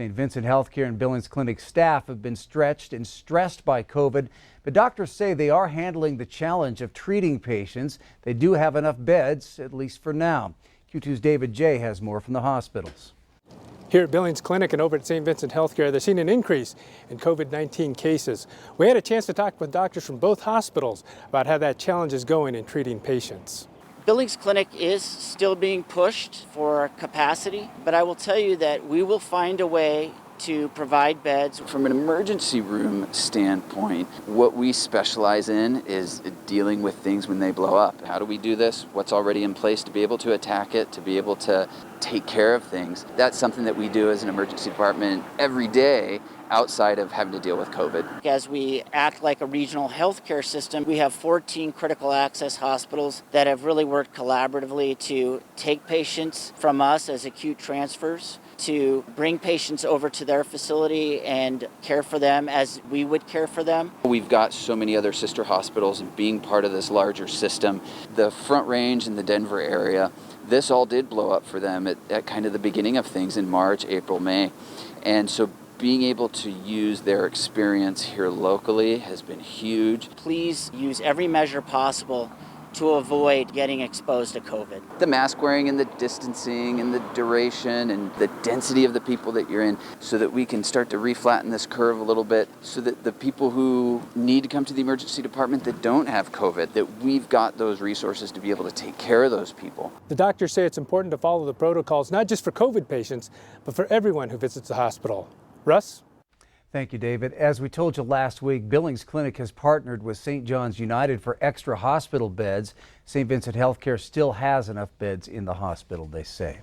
St. Vincent Healthcare and Billings Clinic staff have been stretched and stressed by COVID, but doctors say they are handling the challenge of treating patients. They do have enough beds, at least for now. Q2's David J. has more from the hospitals. Here at Billings Clinic and over at St. Vincent Healthcare, they're seeing an increase in COVID-19 cases. We had a chance to talk with doctors from both hospitals about how that challenge is going in treating patients. Billings Clinic is still being pushed for capacity, but I will tell you that we will find a way to provide beds. From an emergency room standpoint, what we specialize in is dealing with things when they blow up. How do we do this? What's already in place to be able to attack it, to be able to take care of things? That's something that we do as an emergency department every day outside of having to deal with COVID. As we act like a regional healthcare system, we have 14 critical access hospitals that have really worked collaboratively to take patients from us as acute transfers, to bring patients over to their facility and care for them as we would care for them. We've got so many other sister hospitals, and being part of this larger system, the Front Range in the Denver area, this all did blow up for them at kind of the beginning of things in March, April, May. And so being able to use their experience here locally has been huge. Please use every measure possible to avoid getting exposed to COVID. The mask wearing and the distancing and the duration and the density of the people that you're in, so that we can start to reflatten this curve a little bit, so that the people who need to come to the emergency department that don't have COVID, that we've got those resources to be able to take care of those people. The doctors say it's important to follow the protocols, not just for COVID patients, but for everyone who visits the hospital. Russ? Thank you, David. As we told you last week, Billings Clinic has partnered with St. John's United for extra hospital beds. St. Vincent Healthcare still has enough beds in the hospital, they say.